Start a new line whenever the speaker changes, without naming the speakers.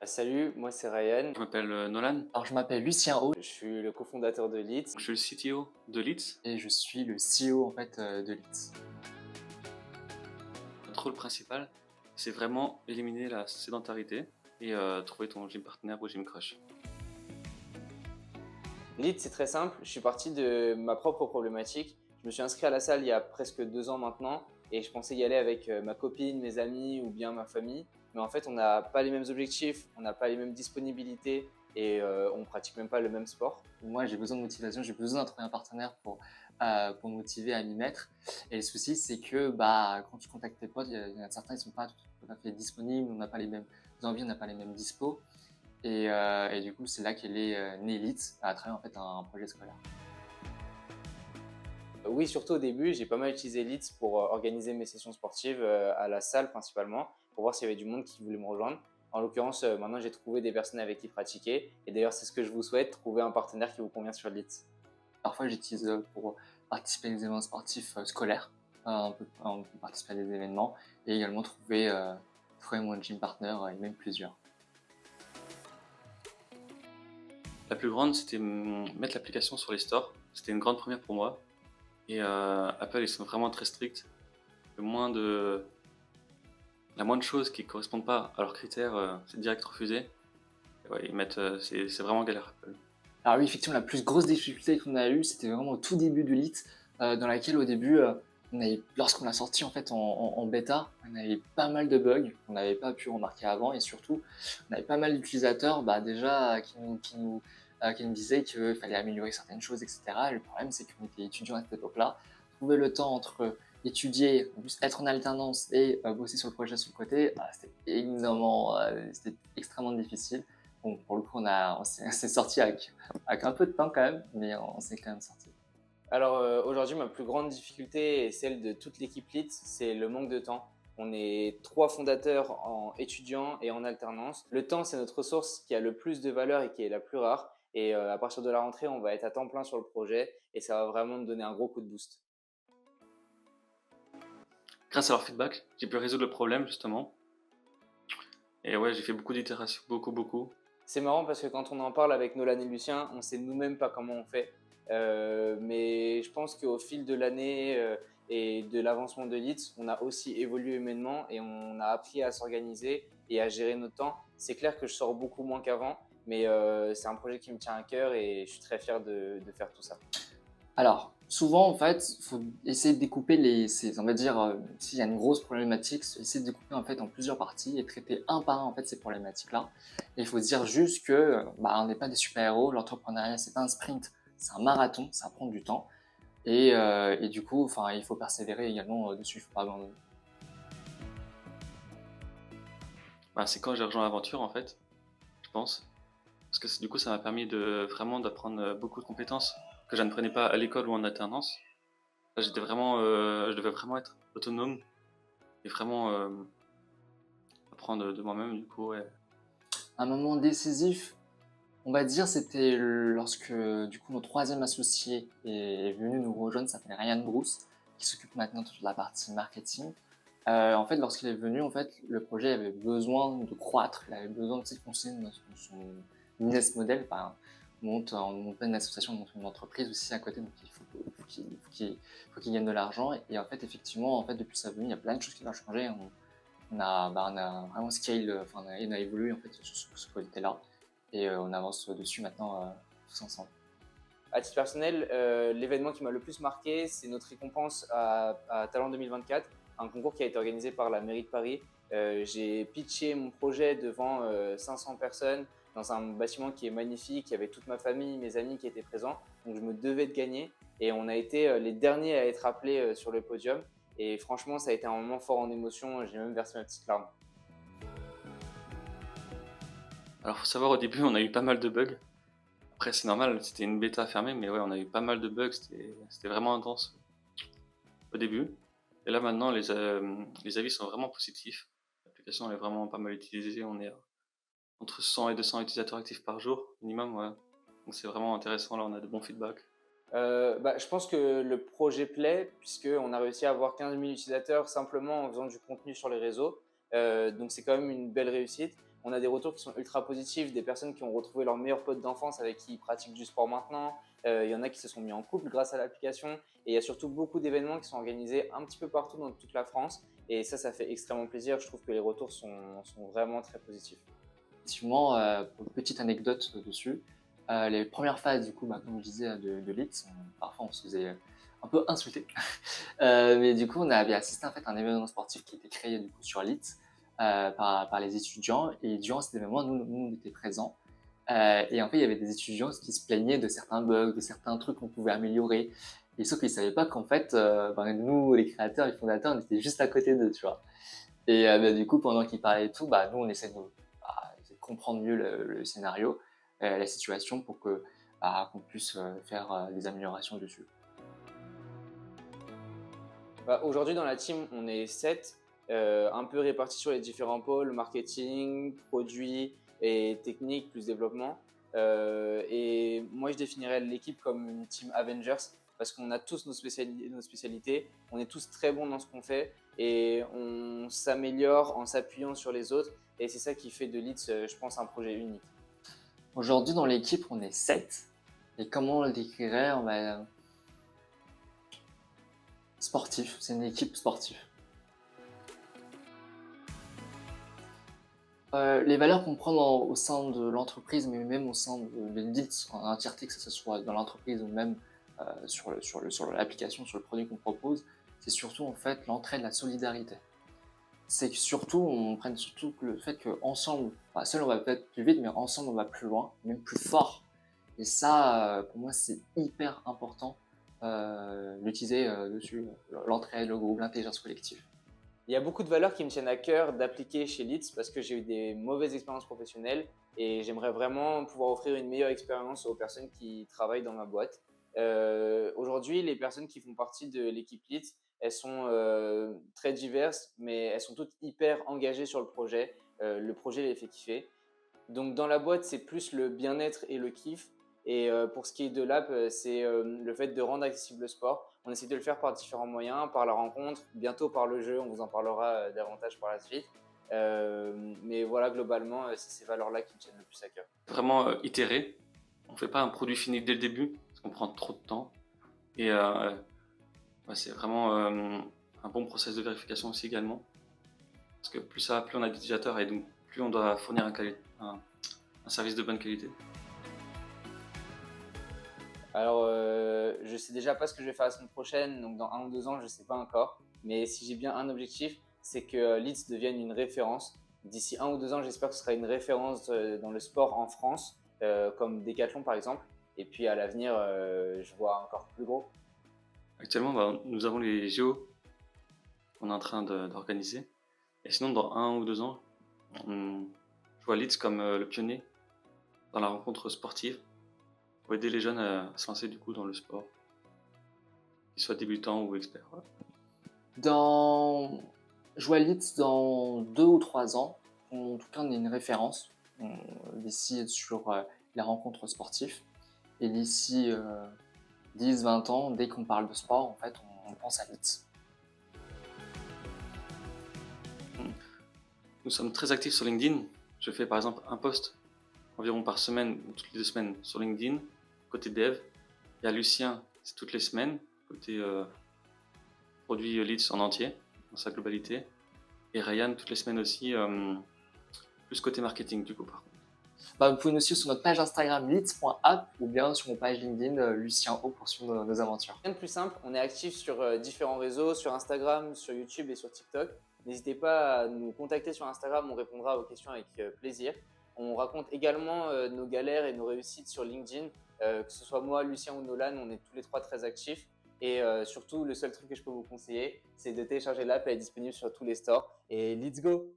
Salut, moi c'est Ryan.
Je m'appelle Nolan,
Alors, je m'appelle Lucien O
Je suis le cofondateur de Leeds.
je suis le CTO de Leeds.
et je suis le CEO de Leeds.
Notre rôle principal, c'est vraiment éliminer la sédentarité et trouver ton gym partner ou gym crush.
Leeds, c'est très simple. Je suis parti de ma propre problématique. Je me suis inscrit à la salle il y a presque 2 ans maintenant et je pensais y aller avec ma copine, mes amis ou bien ma famille. Mais en fait, on n'a pas les mêmes objectifs, on n'a pas les mêmes disponibilités et on pratique même pas le même sport.
Moi, j'ai besoin de motivation, j'ai besoin de trouver un partenaire pour me motiver à m'y mettre. Et le souci, c'est que quand tu contactes tes potes, il y en a certains qui ne sont pas tout à fait disponibles, on n'a pas les mêmes envies, on n'a pas les mêmes dispos. Et du coup, c'est là qu'elle est née Leeds, à travers en fait un projet scolaire.
Oui, surtout au début, j'ai pas mal utilisé Leeds pour organiser mes sessions sportives à la salle principalement, pour voir s'il y avait du monde qui voulait me rejoindre. En l'occurrence, maintenant j'ai trouvé des personnes avec qui pratiquer. Et d'ailleurs, c'est ce que je vous souhaite, trouver un partenaire qui vous convient sur Leeds.
Parfois, j'utilise pour participer à des événements sportifs scolaires, pour participer à des événements, et également trouver mon gym partner, et même plusieurs.
La plus grande, c'était mettre l'application sur les stores. C'était une grande première pour moi. Et Apple, ils sont vraiment très stricts. Le moins de... La moindre chose qui ne correspond pas à leurs critères, c'est direct refusé. Et ouais, c'est vraiment galère Apple.
Alors oui, effectivement, la plus grosse difficulté qu'on a eue, c'était vraiment au tout début de Lit, dans laquelle au début, lorsqu'on l'a sorti en fait en bêta, on avait pas mal de bugs qu'on n'avait pas pu remarquer avant, et surtout, on avait pas mal d'utilisateurs déjà qui nous disaient qu'il fallait améliorer certaines choses, etc. Et le problème, c'est qu'on était étudiants à cette époque-là, trouver le temps entre étudier, en plus être en alternance et bosser sur le projet sur le côté, c'était extrêmement difficile. Bon, pour le coup, on s'est sorti avec un peu de temps quand même, mais on s'est quand même sorti.
Alors aujourd'hui, ma plus grande difficulté et celle de toute l'équipe Leeds, c'est le manque de temps. On est 3 fondateurs en étudiants et en alternance. Le temps, c'est notre ressource qui a le plus de valeur et qui est la plus rare. Et à partir de la rentrée, on va être à temps plein sur le projet et ça va vraiment nous donner un gros coup de boost.
Grâce à leur feedback, j'ai pu résoudre le problème justement. Et ouais, j'ai fait beaucoup d'itérations, beaucoup.
C'est marrant parce que quand on en parle avec Nolan et Lucien, on sait nous-mêmes pas comment on fait. Mais je pense qu'au fil de l'année et de l'avancement de Leeds, on a aussi évolué humainement et on a appris à s'organiser et à gérer notre temps. C'est clair que je sors beaucoup moins qu'avant, mais c'est un projet qui me tient à cœur et je suis très fier de faire tout ça.
Alors, souvent, en fait, il faut essayer de découper on va dire, s'il y a une grosse problématique, essayer de découper en fait en plusieurs parties et traiter un par un en fait ces problématiques-là. Et il faut se dire juste que on n'est pas des super-héros, l'entrepreneuriat c'est pas un sprint, c'est un marathon, ça prend du temps. Et du coup, il faut persévérer également dessus, il faut pas abandonner.
Bah, c'est quand j'ai rejoint l'aventure en fait, je pense. Parce que du coup, ça m'a permis de vraiment d'apprendre beaucoup de compétences que je ne prenais pas à l'école ou en alternance. Là, je devais vraiment être autonome et vraiment apprendre de moi-même. Du coup, ouais.
Un moment décisif, on va dire, c'était lorsque du coup notre troisième associé est venu nous rejoindre, ça s'appelle Ryan Bruce, qui s'occupe maintenant de toute la partie marketing. En fait, lorsqu'il est venu, en fait, le projet avait besoin de croître, il avait besoin de continuer dans son business model. On monte pas une association, on monte une entreprise aussi à côté, donc il faut qu'il gagne de l'argent. Et en fait, effectivement, en fait, depuis sa venue, il y a plein de choses qui ont changé. On a vraiment scale, on a évolué en fait sur ce côté-là, et on avance dessus maintenant tous ensemble.
À titre personnel, l'événement qui m'a le plus marqué, c'est notre récompense à Talent 2024, un concours qui a été organisé par la mairie de Paris. J'ai pitché mon projet devant 500 personnes dans un bâtiment qui est magnifique. Il y avait toute ma famille, mes amis qui étaient présents. Donc je me devais de gagner. Et on a été les derniers à être appelés sur le podium. Et franchement, ça a été un moment fort en émotion. J'ai même versé ma petite larme.
Alors, faut savoir, au début, on a eu pas mal de bugs. Après, c'est normal, c'était une bêta fermée, mais ouais, on a eu pas mal de bugs. C'était vraiment intense au début. Et là, maintenant, les avis sont vraiment positifs. L'application elle est vraiment pas mal utilisée. On est entre 100 et 200 utilisateurs actifs par jour, minimum, ouais. Donc c'est vraiment intéressant, là, on a de bons feedbacks.
Je pense que le projet plaît puisqu'on a réussi à avoir 15 000 utilisateurs simplement en faisant du contenu sur les réseaux. Donc c'est quand même une belle réussite. on a des retours qui sont ultra positifs, des personnes qui ont retrouvé leurs meilleurs potes d'enfance avec qui ils pratiquent du sport maintenant. Il y en a qui se sont mis en couple grâce à l'application. Et il y a surtout beaucoup d'événements qui sont organisés un petit peu partout dans toute la France. Et ça fait extrêmement plaisir. Je trouve que les retours sont vraiment très positifs.
Effectivement, pour une petite anecdote dessus, les premières phases, du coup, comme je disais, de l'ITS, parfois on se faisait un peu insulter. Mais du coup, on avait assisté en fait, à un événement sportif qui était créé du coup, sur l'ITS par les étudiants. Et durant cet événement, nous on était présents. Et en fait, il y avait des étudiants qui se plaignaient de certains bugs, de certains trucs qu'on pouvait améliorer. Et sauf qu'ils ne savaient pas qu'en fait, nous, les créateurs, les fondateurs, on était juste à côté d'eux, tu vois. Et du coup, pendant qu'ils parlaient et tout, nous, on essaie de comprendre mieux le scénario, la situation pour qu'on puisse faire des améliorations dessus.
Aujourd'hui, dans la team, on est 7, un peu répartis sur les différents pôles, marketing, produits et technique, plus développement. Et moi, je définirais l'équipe comme une team Avengers parce qu'on a tous nos spécialités, on est tous très bons dans ce qu'on fait et on s'améliore en s'appuyant sur les autres. Et c'est ça qui fait de Leeds, je pense, un projet unique.
Aujourd'hui, dans l'équipe, on est 7. Et comment on le décrirait? Sportif, c'est une équipe sportive. Les valeurs qu'on prend au sein de l'entreprise, mais même au sein de Leeds en entièreté, que ce soit dans l'entreprise ou même sur l'application, sur le produit qu'on propose, c'est surtout en fait l'entraide, la solidarité. C'est que surtout, on prenne surtout le fait qu'ensemble, seul on va peut-être plus vite, mais ensemble on va plus loin, même plus fort. Et ça, pour moi, c'est hyper important d'utiliser dessus l'entraide, le groupe, l'intelligence collective.
Il y a beaucoup de valeurs qui me tiennent à cœur d'appliquer chez Leeds parce que j'ai eu des mauvaises expériences professionnelles et j'aimerais vraiment pouvoir offrir une meilleure expérience aux personnes qui travaillent dans ma boîte. Aujourd'hui, les personnes qui font partie de l'équipe Leeds, elles sont très diverses, mais elles sont toutes hyper engagées sur le projet. Le projet les fait kiffer. Donc dans la boîte, c'est plus le bien-être et le kiff. Et pour ce qui est de l'app, c'est le fait de rendre accessible le sport. On essaie de le faire par différents moyens, par la rencontre, bientôt par le jeu, on vous en parlera davantage par la suite. Mais voilà, globalement, c'est ces valeurs-là qui me tiennent le plus à cœur.
Vraiment itérer. On ne fait pas un produit fini dès le début, parce qu'on prend trop de temps. Et c'est vraiment un bon process de vérification aussi également. Parce que plus ça va, plus on a d'utilisateurs et donc plus on doit fournir un service de bonne qualité.
Alors, je sais déjà pas ce que je vais faire la semaine prochaine, donc dans 1 ou 2 ans, je sais pas encore. Mais si j'ai bien un objectif, c'est que Leeds devienne une référence. D'ici 1 ou 2 ans, j'espère que ce sera une référence dans le sport en France, comme Decathlon par exemple. Et puis à l'avenir, je vois encore plus gros.
Actuellement, nous avons les JO qu'on est en train d'organiser. Et sinon, dans 1 ou 2 ans, je vois Leeds comme le pionnier dans la rencontre sportive pour aider les jeunes à se lancer du coup dans le sport, qu'ils soient débutants ou experts.
Voilà. Je vois Leeds dans 2 ou 3 ans. En tout cas, on est une référence d'ici sur les rencontres sportives. Et d'ici 10-20 ans, dès qu'on parle de sport, en fait, on pense à Leeds.
Nous sommes très actifs sur LinkedIn. Je fais par exemple un post environ par semaine ou toutes les 2 semaines sur LinkedIn, côté dev. Il y a Lucien, c'est toutes les semaines, côté produit Leeds en entier, dans sa globalité. Et Ryan, toutes les semaines aussi, plus côté marketing du coup par contre.
Vous pouvez nous suivre sur notre page Instagram leeds.app ou bien sur mon page LinkedIn Lucien O pour suivre nos aventures.
Rien de plus simple, on est actif sur différents réseaux, sur Instagram, sur YouTube et sur TikTok. N'hésitez pas à nous contacter sur Instagram, on répondra aux questions avec plaisir. On raconte également nos galères et nos réussites sur LinkedIn, que ce soit moi, Lucien ou Nolan, on est tous les 3 très actifs. Et surtout, le seul truc que je peux vous conseiller, c'est de télécharger l'app, elle est disponible sur tous les stores. Et let's go!